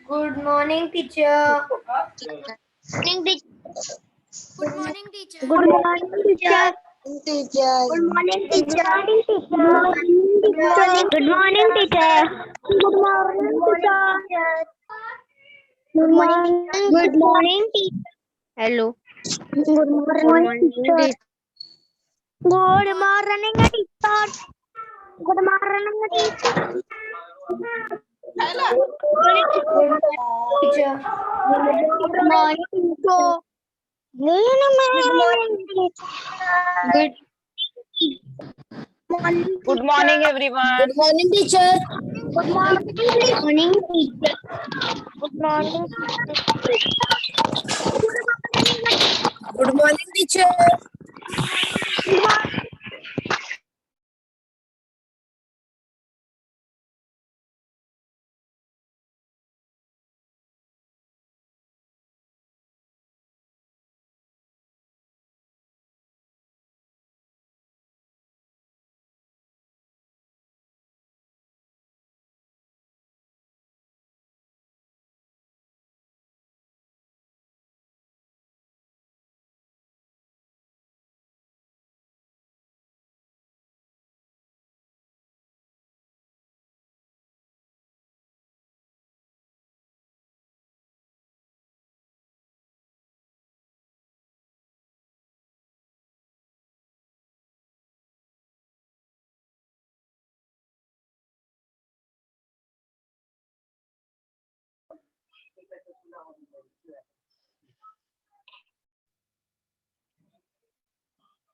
Good morning, teacher. Morning, teacher. Good morning, teacher. Good morning, teacher. Good morning, teacher. Good morning, teacher. Good morning, teacher. Good morning, teacher. Good morning. Good morning, teacher. Hello. Good morning, teacher. Good morning, teacher. Good morning, teacher. Teacher. Good morning, teacher. Good morning, teacher. Good morning, everyone. Good morning, teacher. Good morning, teacher. Good morning, Good morning, teacher.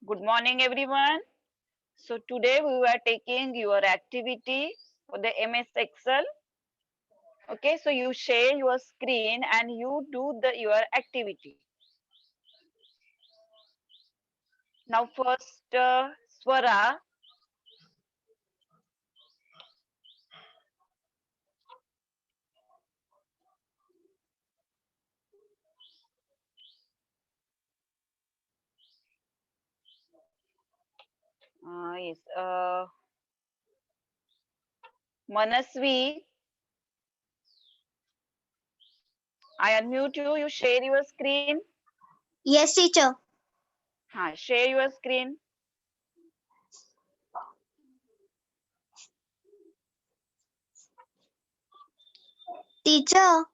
Good morning, everyone. So today we were taking your activity for the MS Excel. Okay, so you share your screen and you do your activity. Now first, Swara. Yes. Manasvi, I unmute you. You share your screen. Yes, teacher. Share your screen. Teacher,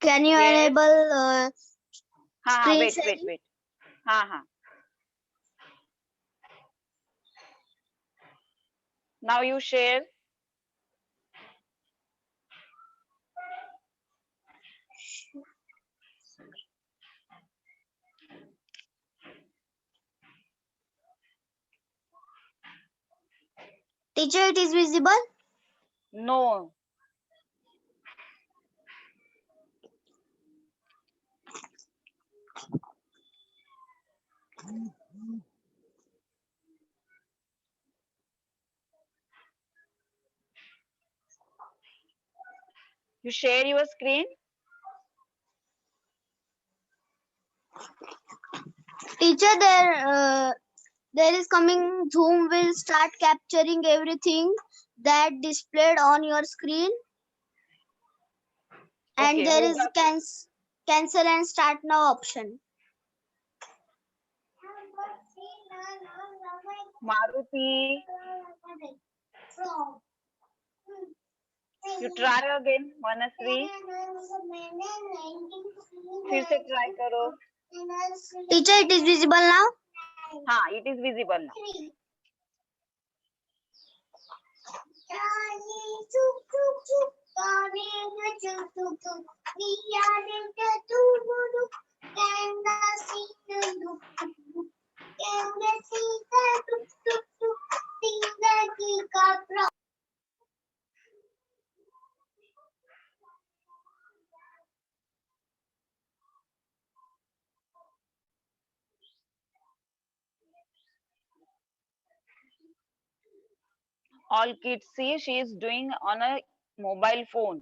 can you Yes. enable screen Wait. sharing? Now you share. Teacher, it is visible? No. You share your screen. Teacher, there is coming Zoom will start capturing everything that displayed on your screen. And Okay, there is cancel and start now option. Maruti. You try again, Manasvi. फिर से try करो. Teacher, it is visible now? It is visible now. All kids see she is doing on a mobile phone.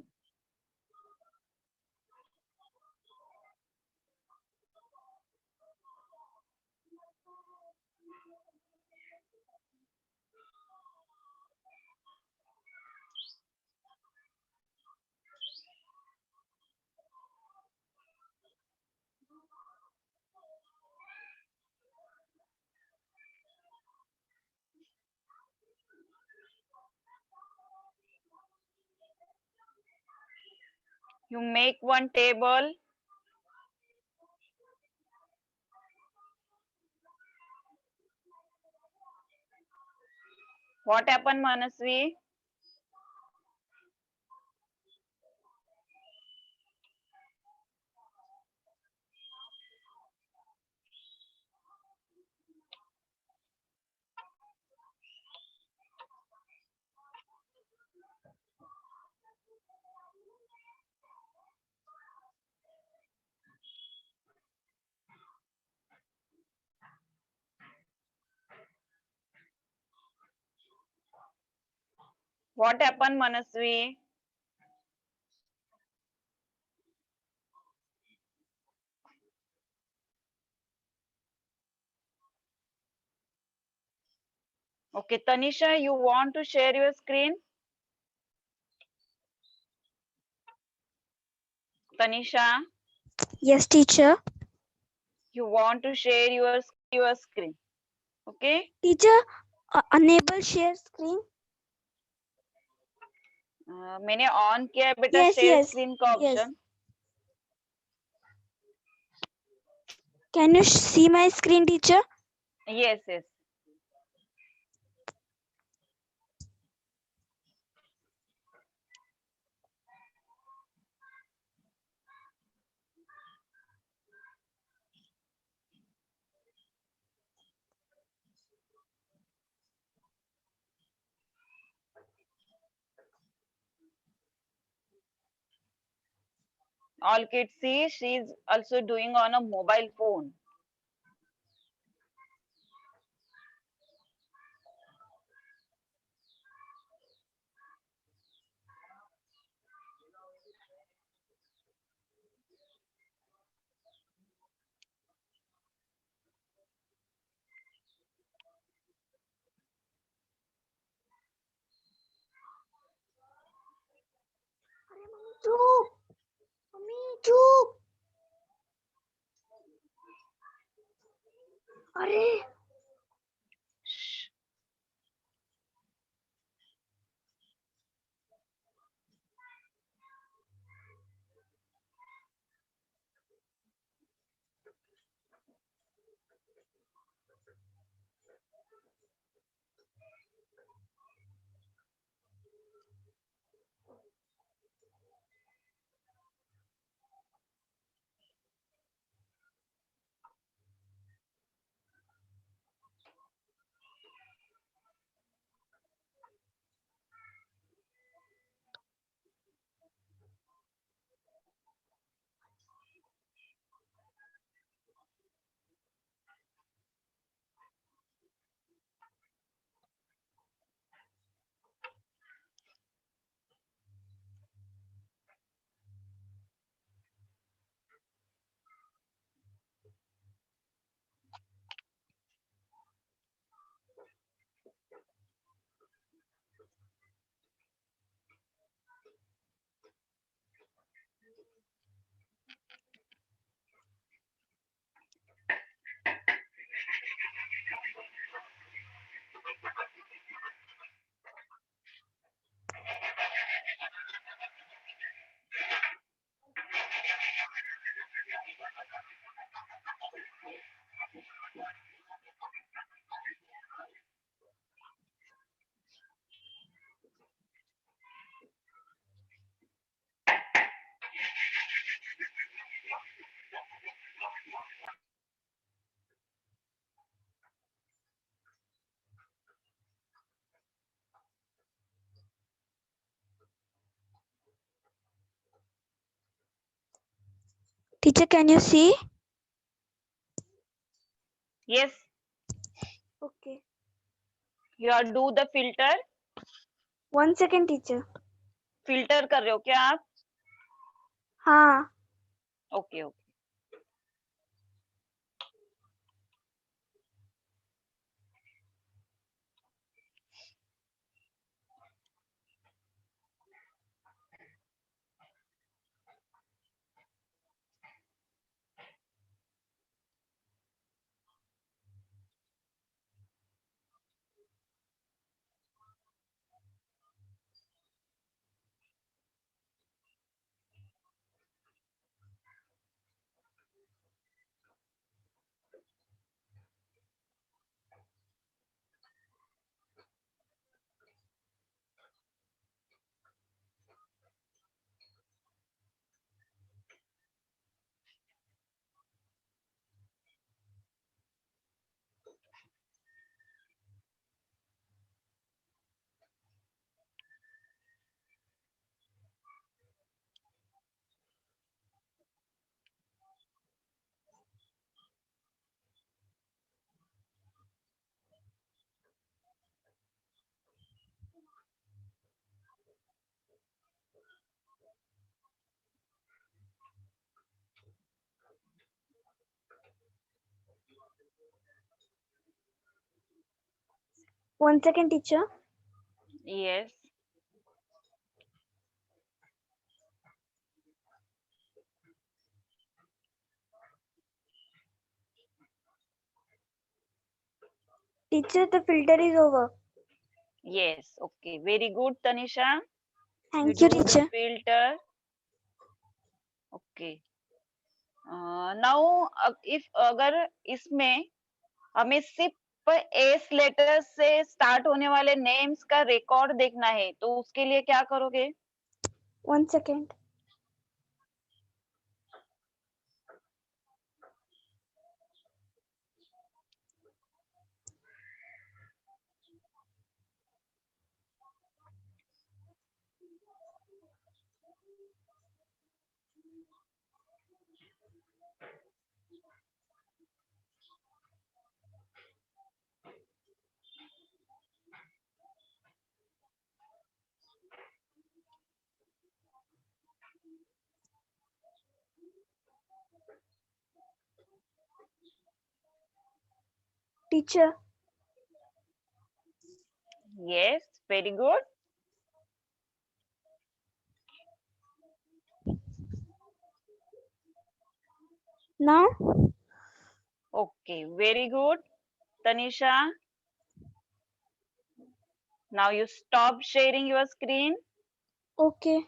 You make one table. What happened, Manasvi? What happened, Manasvi? Okay, Tanisha, you want to share your screen? Tanisha, Yes, teacher. you want to share your screen. Okay? Teacher, enable share screen. मैंने on किया है बेटा Yes, share yes, screen का yes. Option. Can you see my screen, teacher? Yes, yes. All kids see she is also doing on a mobile phone. चुप mummy चुप अरे Teacher, can you see? Yes, Okay. you are do the filter. 1 second, teacher. Filter कर रहे हो क्या आप? हाँ. Okay okay. One second, teacher. Yes. Teacher, the filter is over. Yes. Okay. Very good, Tanisha. Thank do you, the teacher. filter. Okay. Now if अगर इसमें हमें सिर्फ एस लेटर से स्टार्ट होने वाले नेम्स का रिकॉर्ड देखना है तो उसके लिए क्या करोगे? One second. Teacher. Yes, very good. Now. Okay, very good, Tanisha. Now you stop sharing your screen. Okay.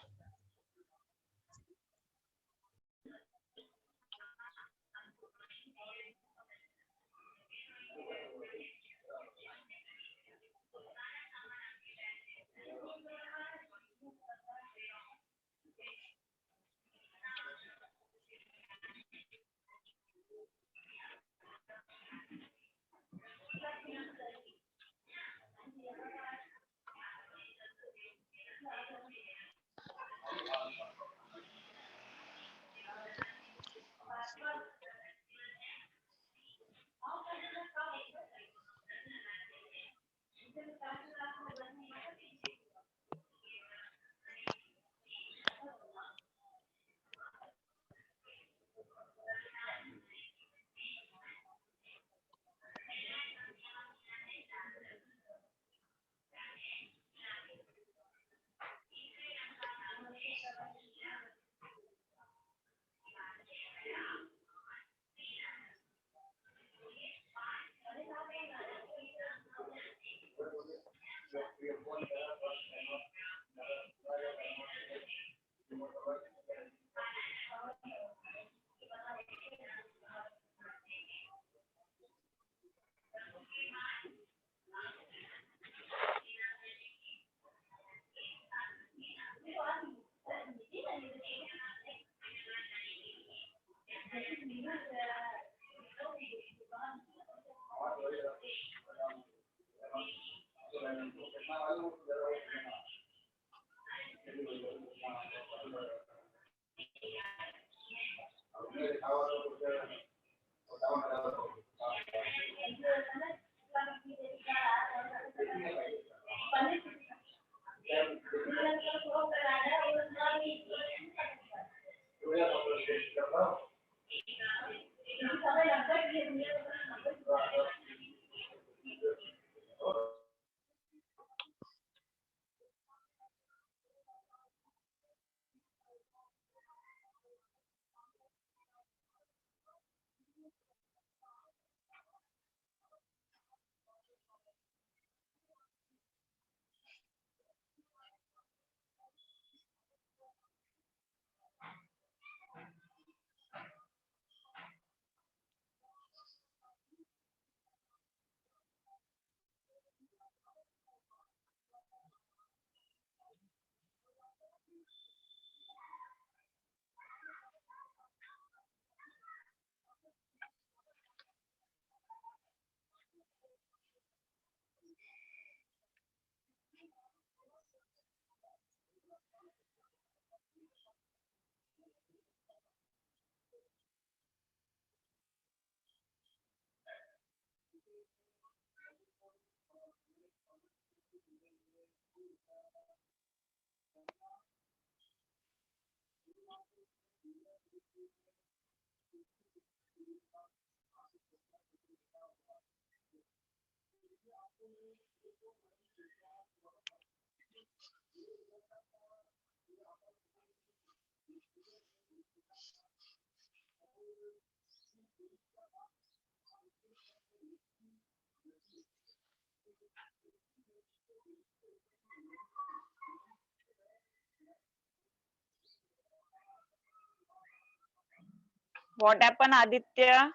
What happened, Aditya?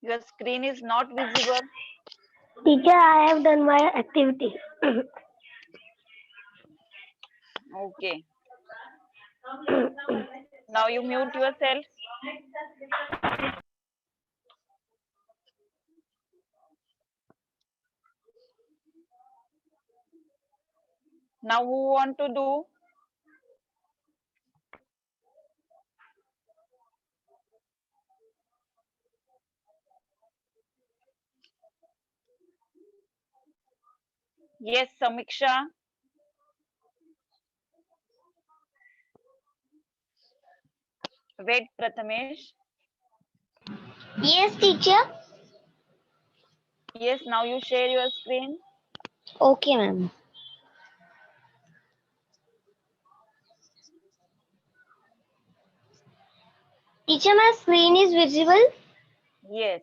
Your screen is not visible. Teacher, I have done my activity. Okay. Now you mute yourself. Now who want to do? Yes, Samiksha. Wait, Prathamesh. Yes, teacher. Yes, now you share your screen. Okay, ma'am. Teacher, my screen is visible. Yes.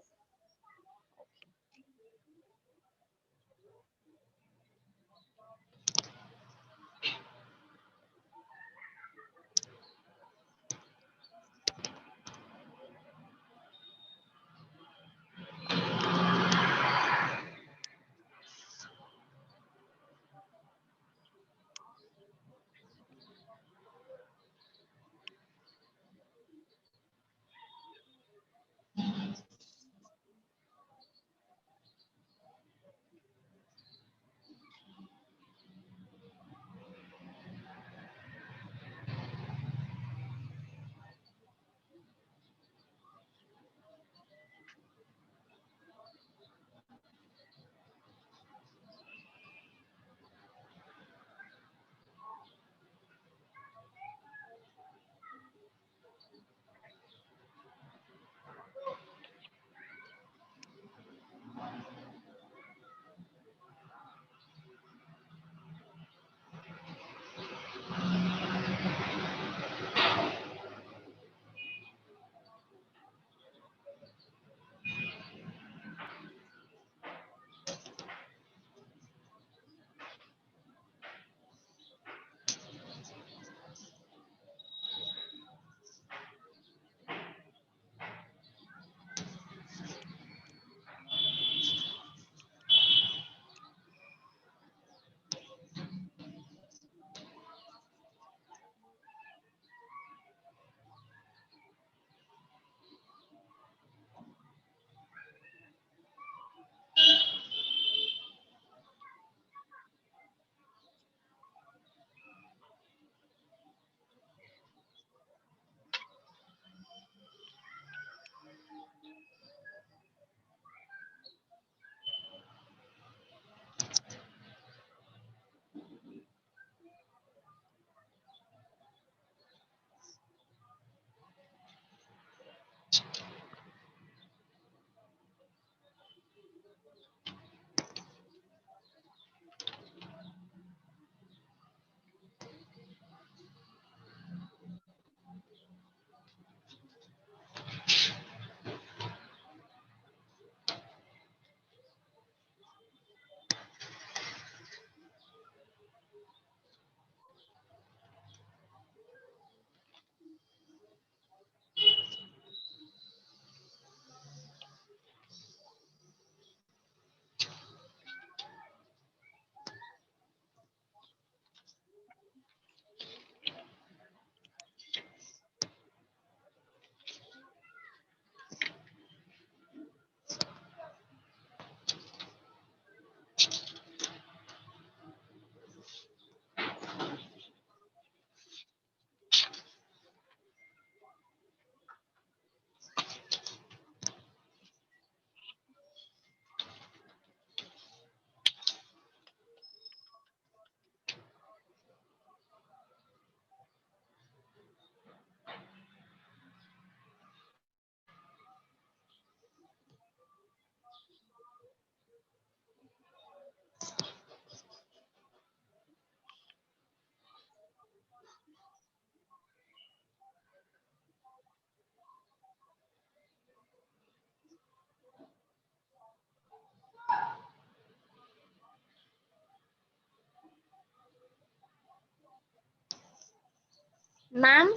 Ma'am,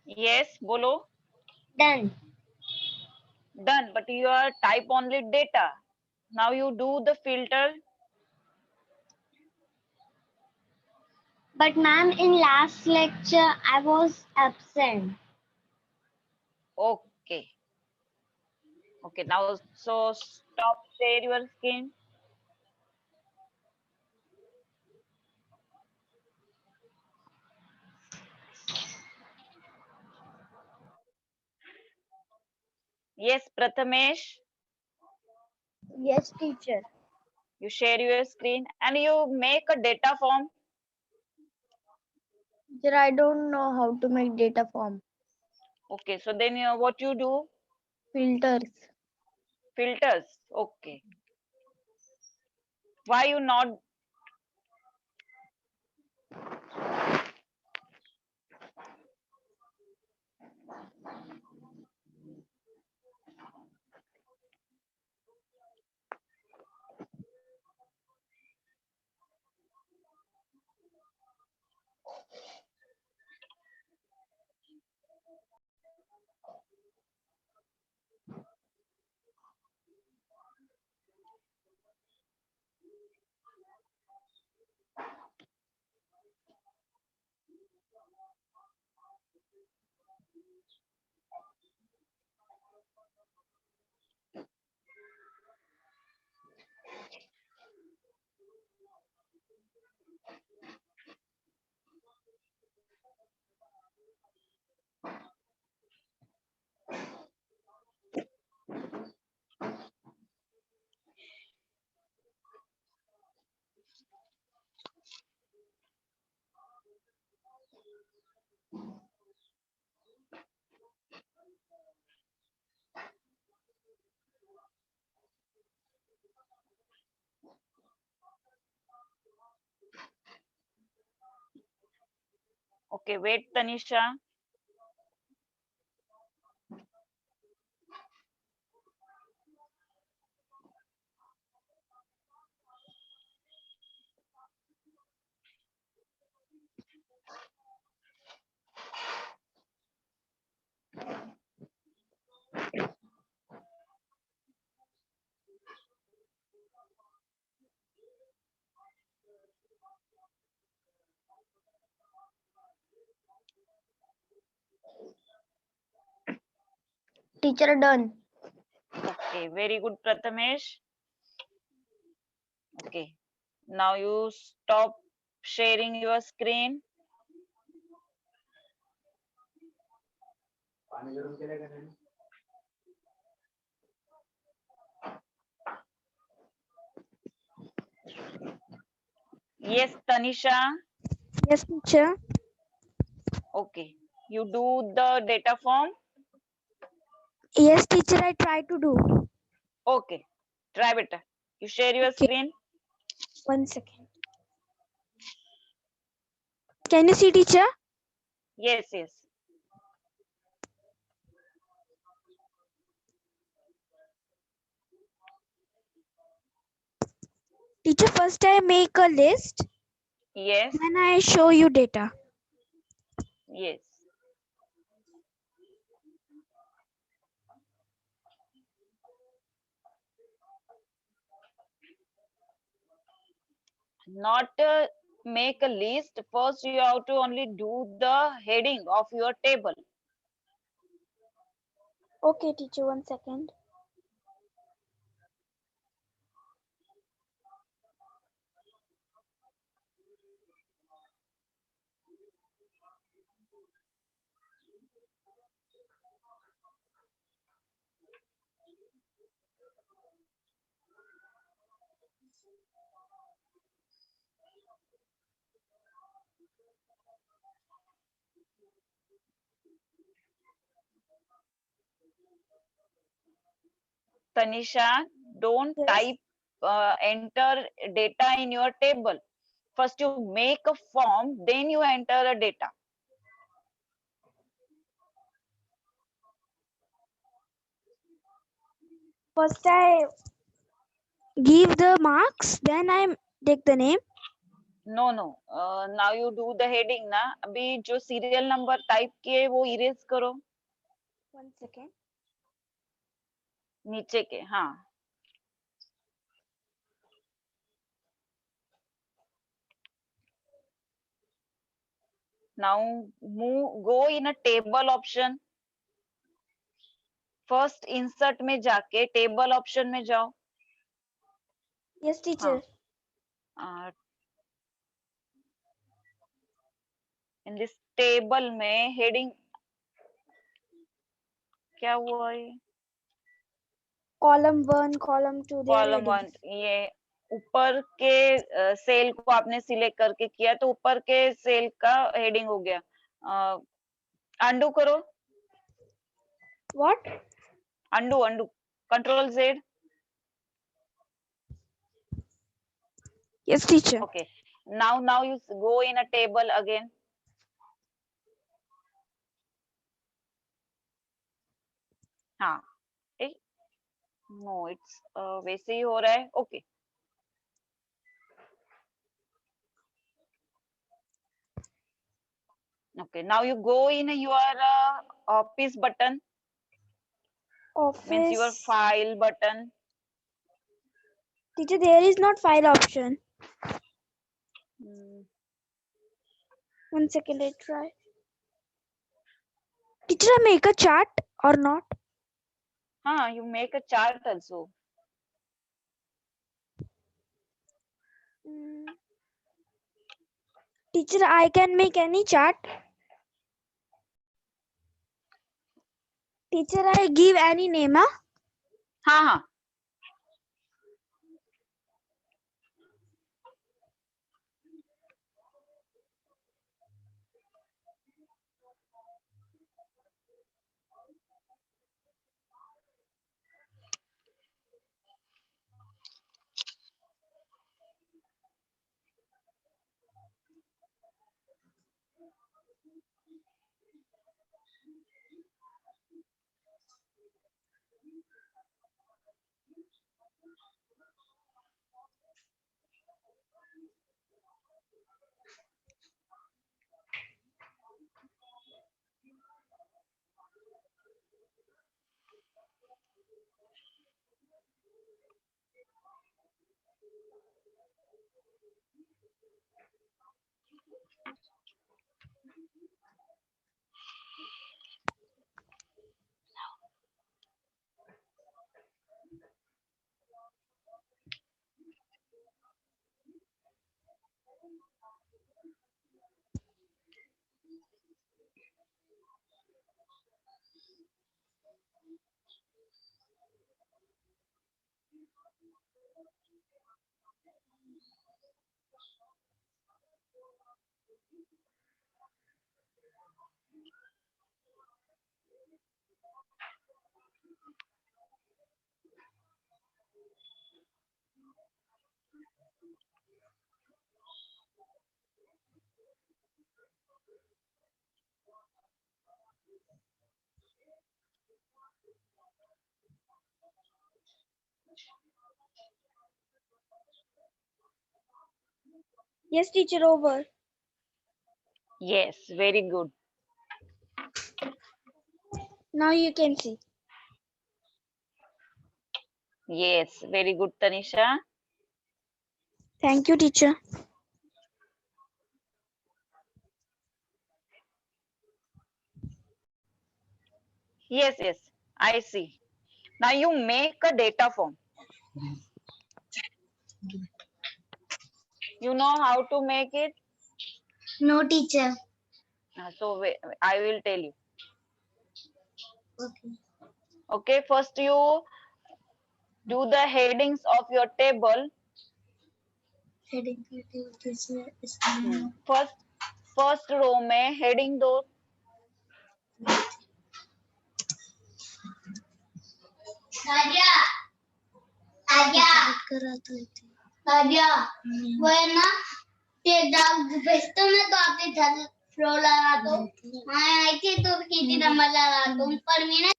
Yes, bolo. done. Done, but you are type only data. Now you do the filter. But ma'am, in last lecture, I was absent. Okay. Okay, now so stop share your screen. Yes, Prathamesh, Yes, teacher. you share your screen and you make a data form. Teacher, I don't know how to make data form. Okay, so then what you do? Filters. Filters. Okay. Why you not? Okay, wait, Tanisha. Teacher, done. Okay, very good, Prathamesh. Okay, now you stop sharing your screen. Yes, Tanisha. Yes, teacher. Okay, you do the data form. Yes, teacher, I try to do. Okay, try better. You share your Okay. screen. 1 second. Can you see, teacher? Yes, yes. Teacher, first I make a list, Yes, then I show you data. yes. Not make a list. First, you have to only do the heading of your table. Okay, teacher, 1 second. Tanisha, don't Yes. type, enter data in your table. First, you make a form, then you enter a data. First I give the marks, then I take the name. No no, now you do the heading ना. अभी जो serial number type किए वो erase करो 1 second. नीचे के. हाँ, now go in a table option. First insert में जाके टेबल ऑप्शन में जाओ. Yes, teacher. In this table में हेडिंग क्या हुआ है? Column 1, column 2, they are column one. headings. ये ऊपर के सेल को आपने सिलेक्ट करके किया तो ऊपर के सेल का हेडिंग हो गया. अंडू करो. What? Undo undo. Control Z. Yes, teacher. Okay. Now you go in a table again. हाँ. नो इट्स वैसे ही हो रहा है. Okay. Okay. Now you go in your office button. Means your Office. file button. Teacher, there is not file option. Hmm. 1 second, I try. Teacher, I make a chart or not? You make a chart also. Mm. Teacher, I can make any chart. Teacher, I give any name, huh? हाँ. Yes, teacher, over. Yes, very good. Now you can see. Yes, very good, Tanisha. Thank you, teacher. Yes, I see. Now you make a data form. You know how to make it? No, teacher. So I will tell you. Okay. Okay, first you do the headings of your table. Heading is first row में heading दो. वो है ना ते डाग भेजते ना तो आपके घर फ्लो लगा दो. हाँ आई थी तो कितनी नंबर लगा दो पर मैं ना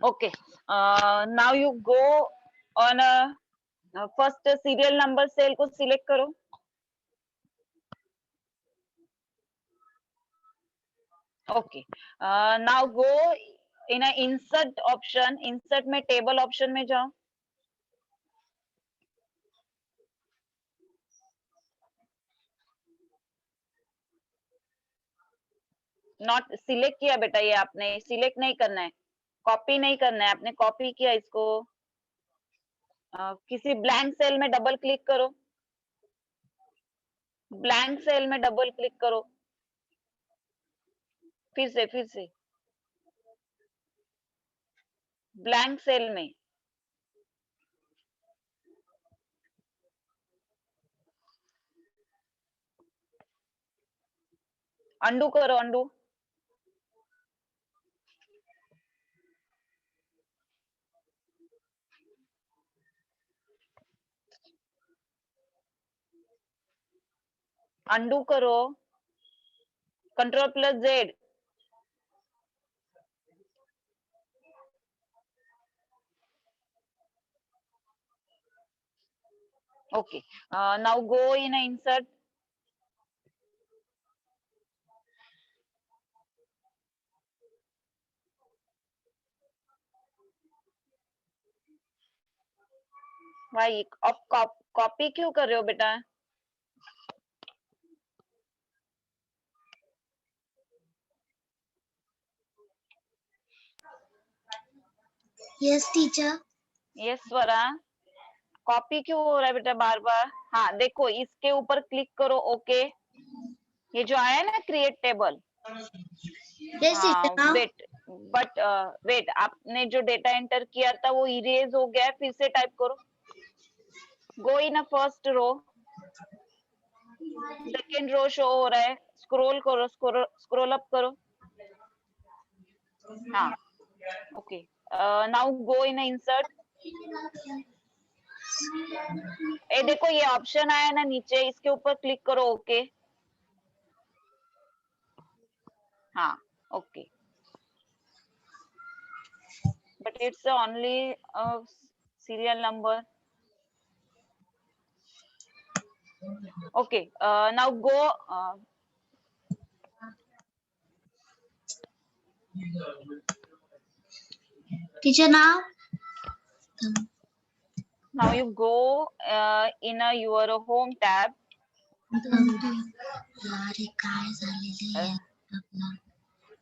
Okay. Now you go on a first serial number cell को select करो. Okay. Now go in a insert option. Insert में table option में जाओ. नॉट सिलेक्ट किया बेटा, ये आपने सिलेक्ट नहीं करना है, कॉपी नहीं करना है. आपने कॉपी किया इसको. किसी ब्लैंक सेल में डबल क्लिक करो. ब्लैंक सेल में डबल क्लिक करो. फिर से ब्लैंक सेल में. अंडू करो, अंडू. अंडू करो. Ctrl+Z. Okay. Now go in a insert. भाई अब कॉपी क्यों कर रहे हो बेटा? Yes, teacher. यस स्वरा, कॉपी क्यों हो रहा है बेटा बार बार? हाँ देखो, इसके ऊपर क्लिक करो. ओके. ये जो आया है ना create table. Yes, teacher. Now. Wait, आपने जो डेटा एंटर किया था वो इरेज हो गया है. फिर से टाइप करो. Go in a first row. Second row show हो रहा है. स्क्रॉल करो, स्क्रॉल अप करो. हाँ. Okay. Now go in insert. ए देखो, ये ऑप्शन आया ना नीचे, इसके ऊपर क्लिक करो. ओके. हाँ. Okay. But it's only a serial number. Okay. Now go. Teacher, now. Now you go in your home tab.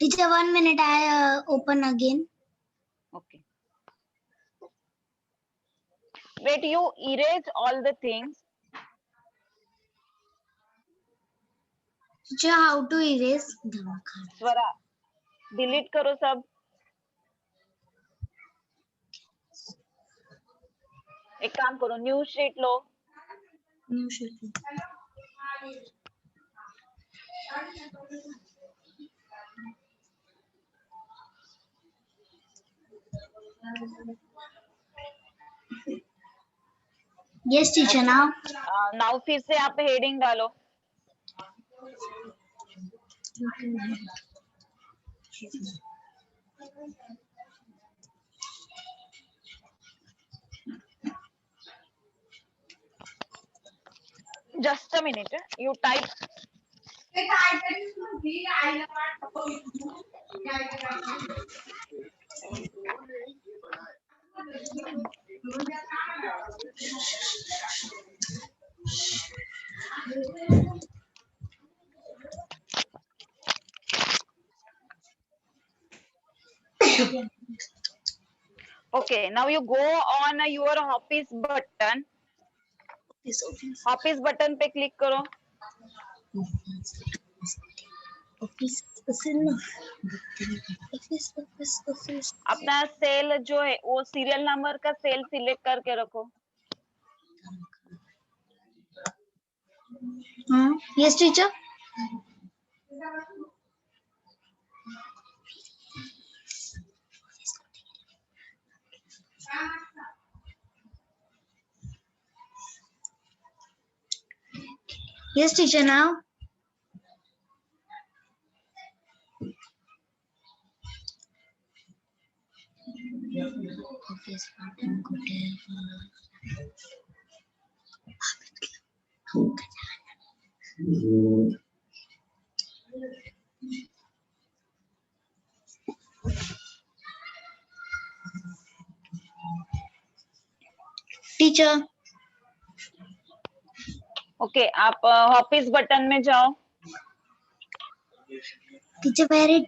Teacher, 1 minute. I open again. Okay. Wait, you erase all the things. Teacher, how to erase? Swara, delete करो सब. एक काम करो, new sheet लो. New sheet. Yes, teacher. Now. Now फिर से आप heading डालो. Just a minute. You type. Okay. Now you go on your office button. Office button पे क्लिक करो. अपना सेल जो है वो सीरियल नंबर का सेल सिलेक्ट करके रखो. Yes, teacher. Yes, teacher. Now. Teacher okay आप ऑफिस बटन में जाओ. Teacher very